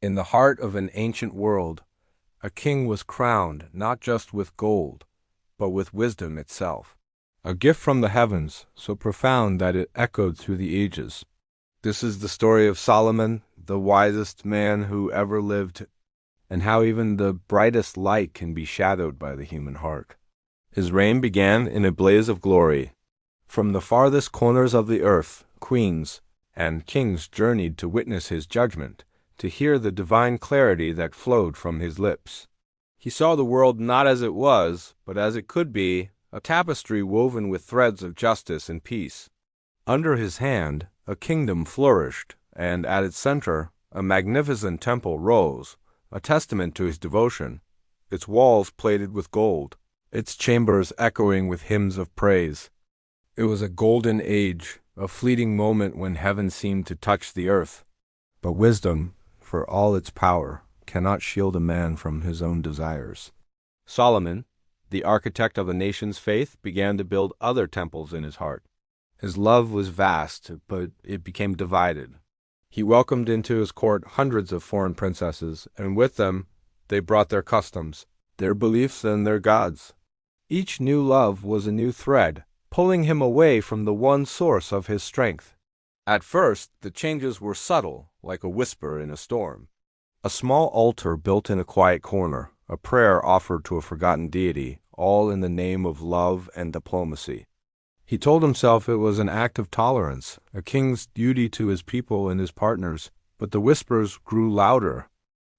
In the heart of an ancient world, a king was crowned not just with gold, but with wisdom itself. A gift from the heavens, so profound that it echoed through the ages. This is the story of Solomon, the wisest man who ever lived, and how even the brightest light can be shadowed by the human heart. His reign began in a blaze of glory. From the farthest corners of the earth, queens and kings journeyed to witness his judgment, to hear the divine clarity that flowed from his lips. He saw the world not as it was, but as it could be, a tapestry woven with threads of justice and peace. Under his hand, a kingdom flourished, and at its center, a magnificent temple rose, a testament to his devotion, its walls plated with gold, its chambers echoing with hymns of praise. It was a golden age, a fleeting moment when heaven seemed to touch the earth. But wisdom, for all its power, cannot shield a man from his own desires. Solomon, the architect of the nation's faith, began to build other temples in his heart. His love was vast, but it became divided. He welcomed into his court hundreds of foreign princesses, and with them they brought their customs, their beliefs, and their gods. Each new love was a new thread, pulling him away from the one source of his strength. At first, the changes were subtle, like a whisper in a storm. A small altar built in a quiet corner, a prayer offered to a forgotten deity, all in the name of love and diplomacy. He told himself it was an act of tolerance, a king's duty to his people and his partners, but the whispers grew louder.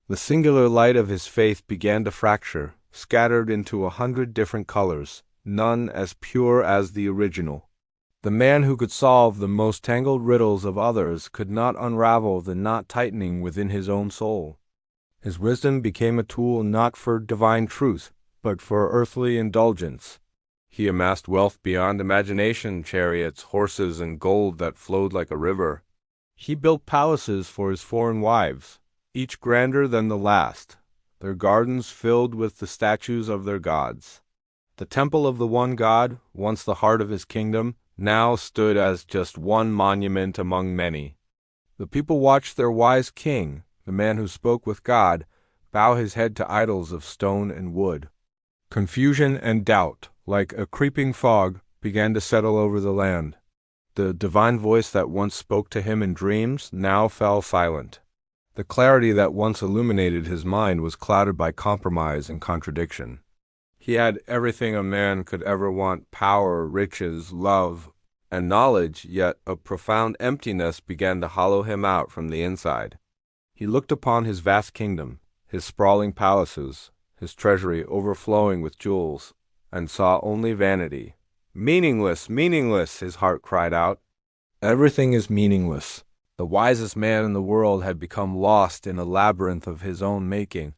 The singular light of his faith began to fracture, scattered into 100 different colors, none as pure as the original. The man who could solve the most tangled riddles of others could not unravel the knot tightening within his own soul. His wisdom became a tool not for divine truth, but for earthly indulgence. He amassed wealth beyond imagination, chariots, horses, and gold that flowed like a river. He built palaces for his foreign wives, each grander than the last, their gardens filled with the statues of their gods. The temple of the one God, once the heart of his kingdom, now stood as just one monument among many. The people watched their wise king, the man who spoke with God, bow his head to idols of stone and wood. Confusion and doubt, like a creeping fog, began to settle over the land. The divine voice that once spoke to him in dreams now fell silent. The clarity that once illuminated his mind was clouded by compromise and contradiction. He had everything a man could ever want: power, riches, love, and knowledge, yet a profound emptiness began to hollow him out from the inside. He looked upon his vast kingdom, his sprawling palaces, his treasury overflowing with jewels, and saw only vanity. "Meaningless, meaningless," his heart cried out. Everything is meaningless. The wisest man in the world had become lost in a labyrinth of his own making.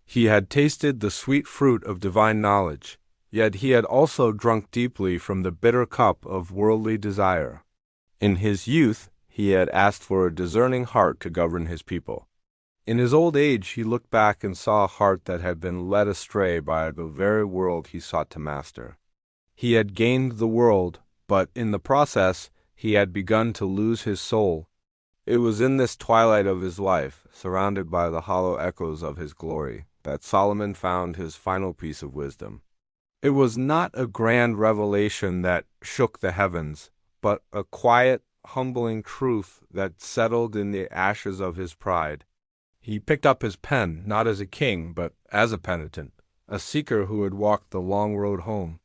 He had tasted the sweet fruit of divine knowledge, yet he had also drunk deeply from the bitter cup of worldly desire. In his youth, he had asked for a discerning heart to govern his people. In his old age, he looked back and saw a heart that had been led astray by the very world he sought to master. He had gained the world, but in the process, he had begun to lose his soul. It was in this twilight of his life, surrounded by the hollow echoes of his glory, that Solomon found his final piece of wisdom. It was not a grand revelation that shook the heavens, but a quiet, humbling truth that settled in the ashes of his pride. He picked up his pen, not as a king, but as a penitent, a seeker who had walked the long road home.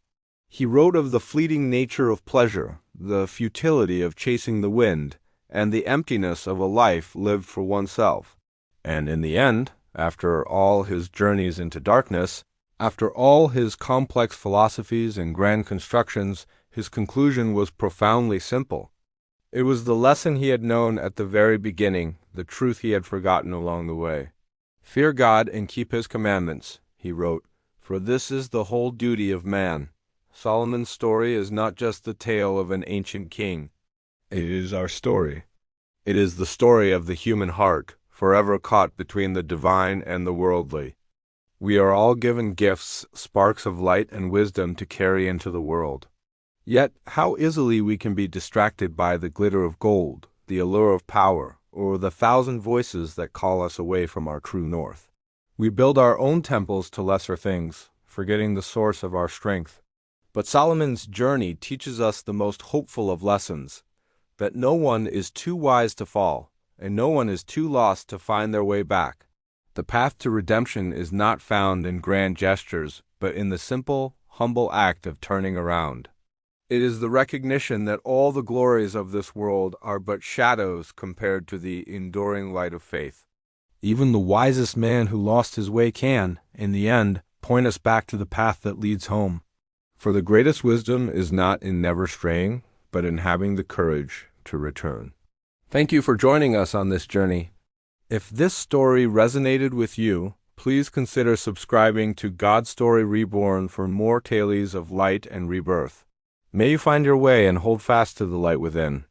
He wrote of the fleeting nature of pleasure, the futility of chasing the wind, and the emptiness of a life lived for oneself. And in the end, after all his journeys into darkness, after all his complex philosophies and grand constructions, his conclusion was profoundly simple. It was the lesson he had known at the very beginning, the truth he had forgotten along the way. "Fear God and keep his commandments," he wrote, "for this is the whole duty of man." Solomon's story is not just the tale of an ancient king. It is our story. It is the story of the human heart, forever caught between the divine and the worldly. We are all given gifts, sparks of light and wisdom to carry into the world. Yet how easily we can be distracted by the glitter of gold, the allure of power, or the thousand voices that call us away from our true north. We build our own temples to lesser things, forgetting the source of our strength. But Solomon's journey teaches us the most hopeful of lessons, that no one is too wise to fall, and no one is too lost to find their way back. The path to redemption is not found in grand gestures, but in the simple, humble act of turning around. It is the recognition that all the glories of this world are but shadows compared to the enduring light of faith. Even the wisest man who lost his way can, in the end, point us back to the path that leads home. For the greatest wisdom is not in never straying, but in having the courage to return. Thank you for joining us on this journey. If this story resonated with you, please consider subscribing to God Story Reborn for more tales of light and rebirth. May you find your way and hold fast to the light within.